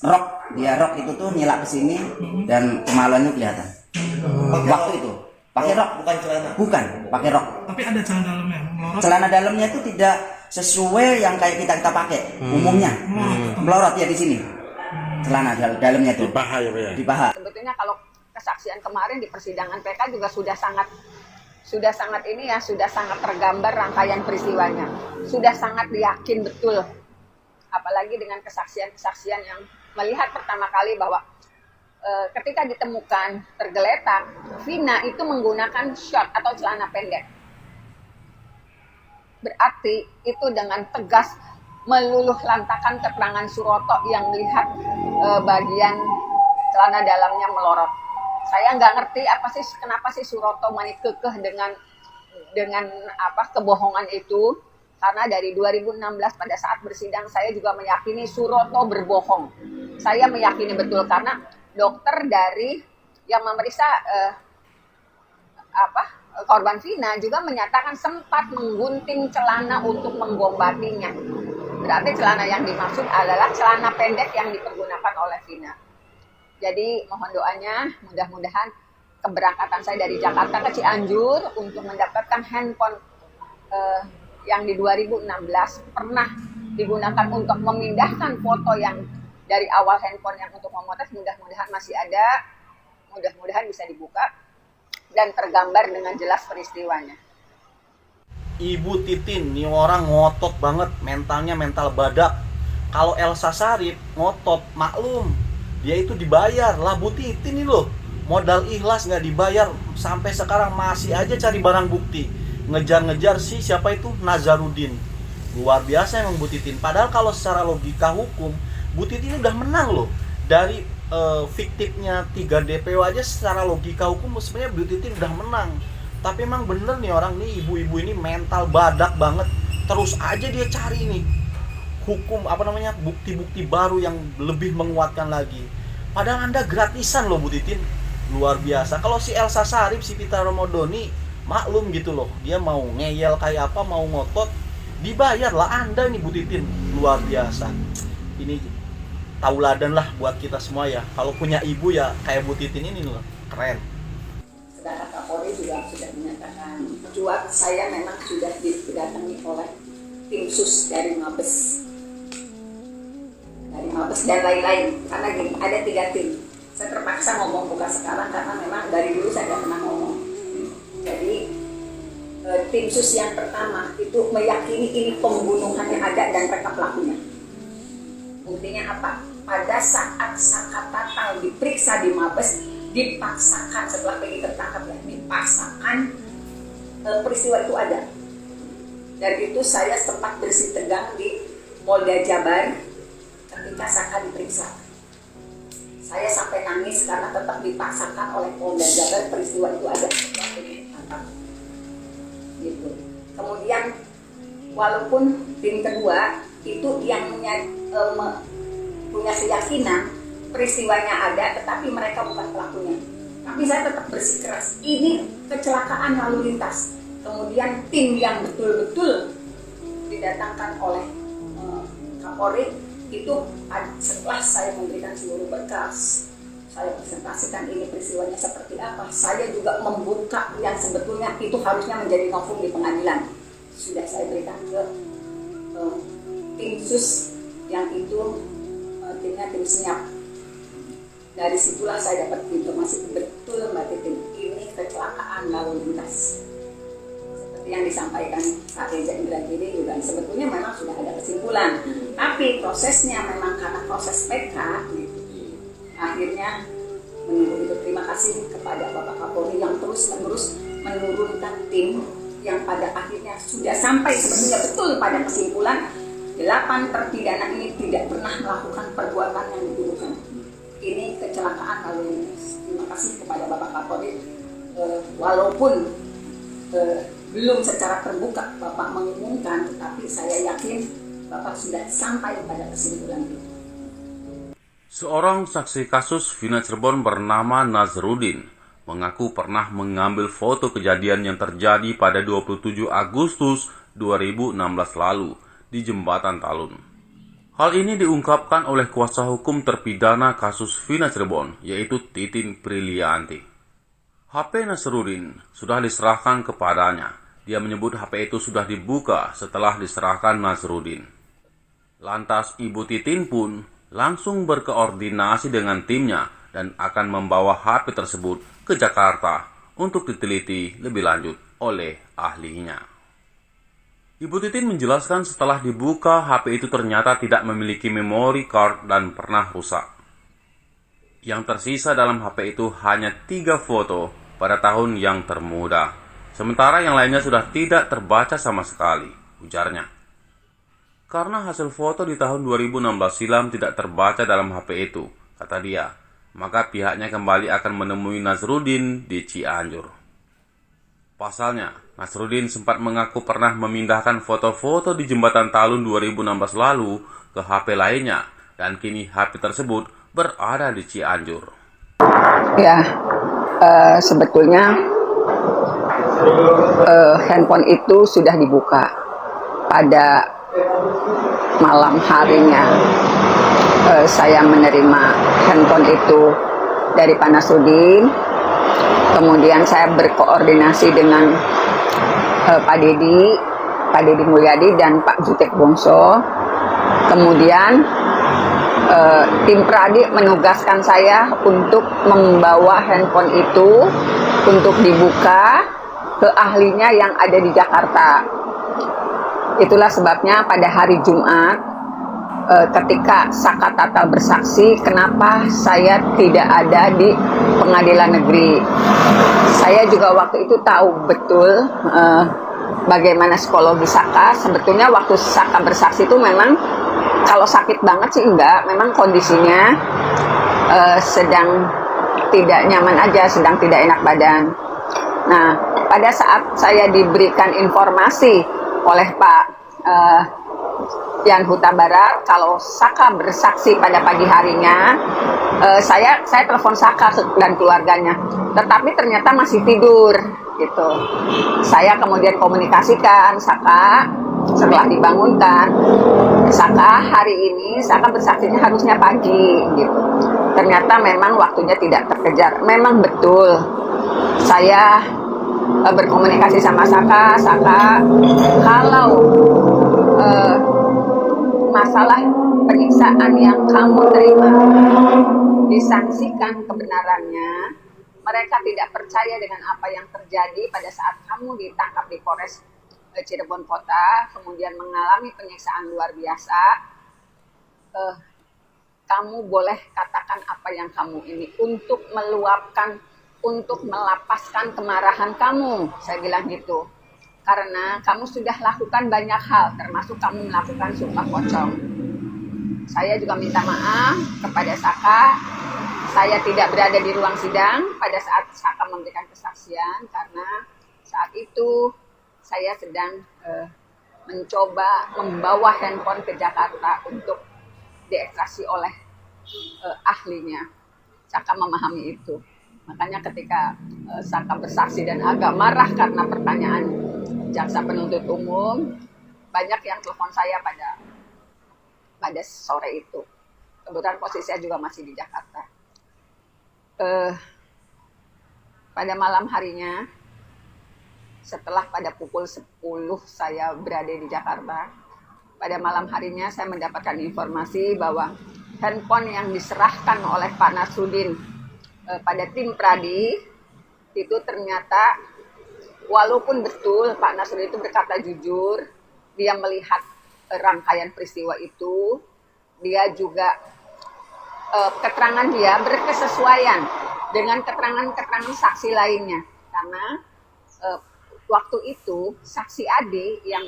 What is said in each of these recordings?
rok, dia rok itu tuh nyelak ke sini dan kemaluannya kelihatan. Waktu itu pakai rok, bukan celana. Bukan, pakai rok. Tapi ada celana dalamnya, melorot. Celana dalamnya itu tidak sesuai yang kayak kita pakai umumnya. Melorot ya di sini. Celana dalamnya itu. Di paha ya, Pak ya? Di paha. Sebetulnya kalau kesaksian kemarin di persidangan PK juga sudah sangat ini ya, sudah sangat tergambar rangkaian peristiwanya. Sudah sangat yakin betul. Apalagi dengan kesaksian-kesaksian yang melihat pertama kali bahwa ketika ditemukan tergeletak, Vina itu menggunakan short atau celana pendek. Berarti itu dengan tegas meluluh lantakan keterangan Suroto yang melihat bagian celana dalamnya melorot. Saya nggak ngerti kenapa sih Suroto masih kekeh dengan kebohongan itu. Karena dari 2016 pada saat bersidang saya juga meyakini Suroto berbohong. Saya meyakini betul karena dokter dari yang memeriksa korban Vina juga menyatakan sempat menggunting celana untuk menggombatinya. Berarti celana yang dimaksud adalah celana pendek yang dipergunakan oleh Vina. Jadi mohon doanya, mudah-mudahan keberangkatan saya dari Jakarta ke Cianjur untuk mendapatkan handphone yang di 2016 pernah digunakan untuk memindahkan foto yang dari awal handphone yang untuk memotret, mudah-mudahan masih ada, mudah-mudahan bisa dibuka dan tergambar dengan jelas peristiwanya. Ibu Titin, nih orang ngotot banget, mentalnya mental badak. Kalau Elsa Sharif ngotot, maklum, dia itu dibayar lah. Bu Titin nih loh, modal ikhlas nggak dibayar, sampai sekarang masih aja cari barang bukti, ngejar-ngejar si siapa itu Nazarudin. Luar biasa emang Bu Titin. Padahal kalau secara logika hukum, Bu Titin udah menang loh. Dari fiktifnya 3 DPO aja secara logika hukum sebenarnya Bu Titin udah menang. Tapi emang bener nih orang nih, ibu-ibu ini mental badak banget. Terus aja dia cari nih hukum bukti-bukti baru yang lebih menguatkan lagi. Padahal Anda gratisan loh Bu Titin. Luar biasa. Kalau si Elsa Sharif, si Pita Romodoni maklum gitu loh, dia mau ngeyel kayak apa, mau ngotot, dibayar lah. Anda nih Bu Titin, luar biasa. Ini tauladan lah buat kita semua ya. Kalau punya ibu ya kayak Bu Titin ini loh, keren. Saudara Kapolri juga sudah menyatakan cuak saya memang sudah didatangi oleh tim sus dari Mabes dan lain-lain. Karena gini, ada 3 tim. Saya terpaksa ngomong bukan sekarang karena memang dari dulu saya nggak pernah ngomong. Jadi tim sus yang pertama itu meyakini ini pembunuhan yang ada dan mereka pelakunya. Buktinya apa? Pada saat Saka Tatal diperiksa di Mabes, dipaksakan setelah Peggy tertangkap ya, dipaksakan peristiwa itu ada. Dan itu saya sempat bersih tegang di Polda Jabar ketika Saka diperiksa. Saya sampai nangis karena tetap dipaksakan oleh Polda Jabar, peristiwa itu ada. Gitu. Kemudian walaupun tim kedua itu yang punya keyakinan peristiwanya ada, tetapi mereka bukan pelakunya. Tapi saya tetap bersikeras, ini kecelakaan lalu lintas. Kemudian tim yang betul-betul didatangkan oleh Kapolri itu setelah saya memberikan seluruh berkas, saya presentasikan ini peristiwanya seperti apa, saya juga membuka yang sebetulnya itu harusnya menjadi novum di pengadilan. Sudah saya berikan ke tim sus yang itu timnya tim senyap. Dari situlah saya dapat informasi betul Mbak Titin, ini kecelakaan lalu lintas. Seperti yang disampaikan Kak Reza Indragiri juga sebetulnya memang sudah ada kesimpulan. Tapi prosesnya memang karena proses PK gitu. Akhirnya menunggu itu. Terima kasih kepada Bapak Kapolri yang terus-menerus menurunkan tim yang pada akhirnya sudah sampai sebetulnya betul pada kesimpulan 8 terpidana ini tidak pernah melakukan perbuatan yang dituduhkan. Ini kecelakaan lalu lintas. Terima kasih kepada Bapak Kapolri. Walaupun belum secara terbuka Bapak mengumumkan, tetapi saya yakin Bapak sudah sampai pada kesimpulan itu. Seorang saksi kasus Vina Cirebon bernama Nazarudin mengaku pernah mengambil foto kejadian yang terjadi pada 27 Agustus 2016 lalu di Jembatan Talun. Hal ini diungkapkan oleh kuasa hukum terpidana kasus Vina Cirebon, yaitu Titin Prilianti. HP Nasrudin sudah diserahkan kepadanya. Dia menyebut HP itu sudah dibuka setelah diserahkan Nasrudin. Lantas Ibu Titin pun langsung berkoordinasi dengan timnya dan akan membawa HP tersebut ke Jakarta untuk diteliti lebih lanjut oleh ahlinya. Ibu Titin menjelaskan setelah dibuka, HP itu ternyata tidak memiliki memory card dan pernah rusak. Yang tersisa dalam HP itu hanya 3 foto pada tahun yang termuda. Sementara yang lainnya sudah tidak terbaca sama sekali, ujarnya. Karena hasil foto di tahun 2016 silam tidak terbaca dalam HP itu, kata dia, maka pihaknya kembali akan menemui Nasrudin di Cianjur. Pasalnya, Nasrudin sempat mengaku pernah memindahkan foto-foto di Jembatan Talun 2016 lalu ke HP lainnya, dan kini HP tersebut berada di Cianjur. Ya, sebetulnya handphone itu sudah dibuka pada malam harinya. Saya menerima handphone itu dari Pak Nasrudin. Kemudian saya berkoordinasi dengan Pak Dedi Mulyadi dan Pak Jutek Bongso. Kemudian tim Pradi menugaskan saya untuk membawa handphone itu untuk dibuka ke ahlinya yang ada di Jakarta. Itulah sebabnya pada hari Jumat ketika Saka Tatal bersaksi, kenapa saya tidak ada di pengadilan negeri. Saya juga waktu itu tahu betul bagaimana psikologi Saka. Sebetulnya waktu Saka bersaksi itu memang kalau sakit banget sih enggak, memang kondisinya sedang tidak nyaman aja, sedang tidak enak badan. Nah, pada saat saya diberikan informasi oleh Pak Yan Huta Barat kalau Saka bersaksi pada pagi harinya, saya telepon Saka dan keluarganya, tetapi ternyata masih tidur gitu. Saya kemudian komunikasikan Saka setelah dibangunkan, Saka hari ini Saka bersaksinya harusnya pagi gitu. Ternyata memang waktunya tidak terkejar. Memang betul saya berkomunikasi sama Saka kalau masalah penyiksaan yang kamu terima disangsikan kebenarannya, mereka tidak percaya dengan apa yang terjadi pada saat kamu ditangkap di Polres Cirebon Kota, kemudian mengalami penyiksaan luar biasa. Kamu boleh katakan apa yang kamu ini untuk meluapkan, untuk melapaskan kemarahan kamu, saya bilang gitu. Karena kamu sudah lakukan banyak hal, termasuk kamu melakukan sumpah pocong. Saya juga minta maaf kepada Saka. Saya tidak berada di ruang sidang pada saat Saka memberikan kesaksian, karena saat itu saya sedang mencoba membawa handphone ke Jakarta untuk diekstrasi oleh ahlinya. Saka memahami itu. Makanya ketika Saka bersaksi dan agak marah karena pertanyaan jaksa penuntut umum, banyak yang telepon saya pada sore itu. Kebetulan posisi saya juga masih di Jakarta. Pada malam harinya, setelah pada pukul 10 saya berada di Jakarta, pada malam harinya saya mendapatkan informasi bahwa handphone yang diserahkan oleh Pak Nasrudin pada tim Pradi itu ternyata, walaupun betul Pak Nasrudin itu berkata jujur, dia melihat rangkaian peristiwa itu, dia juga keterangan dia berkesesuaian dengan keterangan-keterangan saksi lainnya. Karena waktu itu saksi Adi yang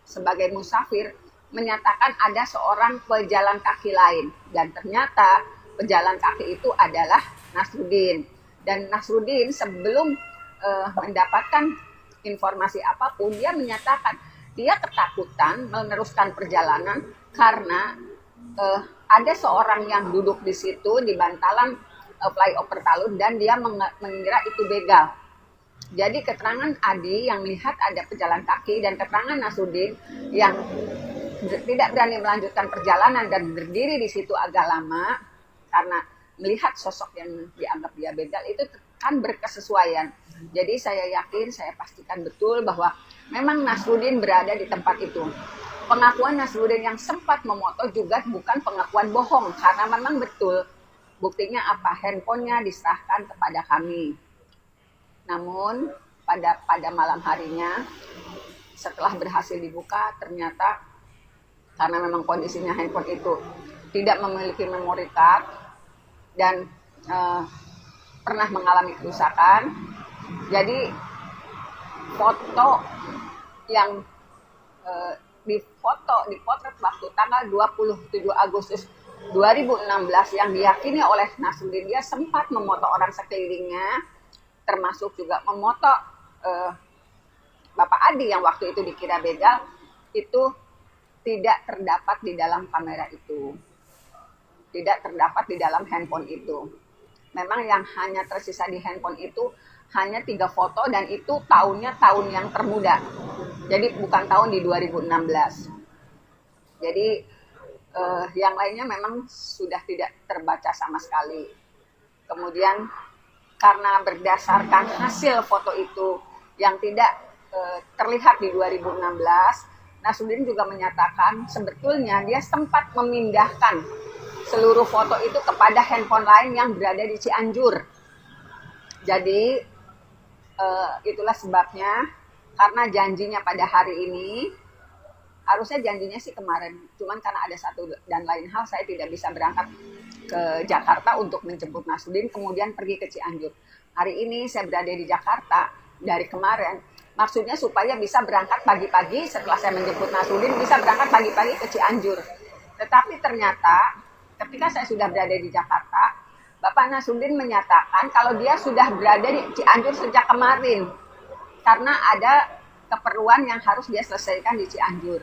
sebagai musafir menyatakan ada seorang pejalan kaki lain, dan ternyata pejalan kaki itu adalah Nasrudin. Dan Nasrudin sebelum mendapatkan informasi apapun, dia menyatakan dia ketakutan meneruskan perjalanan karena ada seorang yang duduk di situ di bantalan flyover Talun dan dia mengira itu begal. Jadi keterangan Adi yang melihat ada pejalan kaki dan keterangan Nasrudin yang tidak berani melanjutkan perjalanan dan berdiri di situ agak lama karena melihat sosok yang dianggap dia begal itu kan berkesesuaian. Jadi saya yakin, saya pastikan betul bahwa memang Nasruddin berada di tempat itu. Pengakuan Nasruddin yang sempat memoto juga bukan pengakuan bohong karena memang betul. Buktinya apa? Handphonenya diserahkan kepada kami. Namun pada malam harinya setelah berhasil dibuka ternyata karena memang kondisinya handphone itu tidak memiliki memory card dan pernah mengalami kerusakan. Jadi foto yang dipotret waktu tanggal 27 Agustus 2016 yang diyakini oleh Nasruddin, dia sempat memoto orang sekelilingnya, termasuk juga memoto Bapak Adi yang waktu itu dikira begal, itu tidak terdapat di dalam kamera itu, tidak terdapat di dalam handphone itu. Memang yang hanya tersisa di handphone itu hanya 3 foto dan itu tahunnya tahun yang termuda. Jadi bukan tahun di 2016. Jadi yang lainnya memang sudah tidak terbaca sama sekali. Kemudian karena berdasarkan hasil foto itu yang tidak terlihat di 2016, Nasruddin juga menyatakan sebetulnya dia sempat memindahkan seluruh foto itu kepada handphone lain yang berada di Cianjur. Jadi itulah sebabnya, karena janjinya pada hari ini, harusnya janjinya sih kemarin, cuman karena ada satu dan lain hal saya tidak bisa berangkat ke Jakarta untuk menjemput Nasruddin kemudian pergi ke Cianjur. Hari ini saya berada di Jakarta dari kemarin, maksudnya supaya bisa berangkat pagi-pagi setelah saya menjemput Nasruddin, bisa berangkat pagi-pagi ke Cianjur. Tetapi ternyata ketika saya sudah berada di Jakarta, Bapak Nasruddin menyatakan kalau dia sudah berada di Cianjur sejak kemarin karena ada keperluan yang harus dia selesaikan di Cianjur.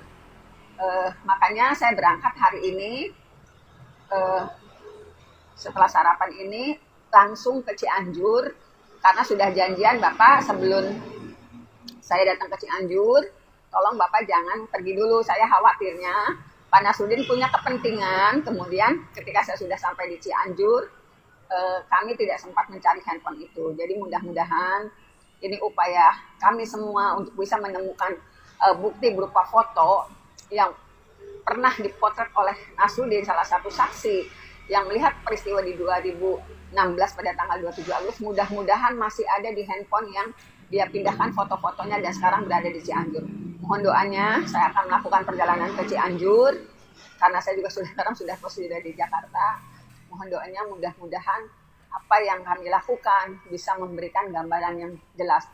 Makanya saya berangkat hari ini, setelah sarapan ini langsung ke Cianjur karena sudah janjian Bapak sebelum saya datang ke Cianjur, tolong Bapak jangan pergi dulu, saya khawatirnya Pak Nasruddin punya kepentingan. Kemudian ketika saya sudah sampai di Cianjur, kami tidak sempat mencari handphone itu. Jadi mudah-mudahan ini upaya kami semua untuk bisa menemukan bukti berupa foto yang pernah dipotret oleh Nasruddin, salah satu saksi yang melihat peristiwa di 2016 pada tanggal 27 Agustus. Mudah-mudahan masih ada di handphone yang dia pindahkan foto-fotonya dan sekarang berada di Cianjur. Mohon doanya, saya akan melakukan perjalanan ke Cianjur karena saya juga sekarang sudah posisi di Jakarta. Mohon doanya mudah-mudahan apa yang kami lakukan bisa memberikan gambaran yang jelas.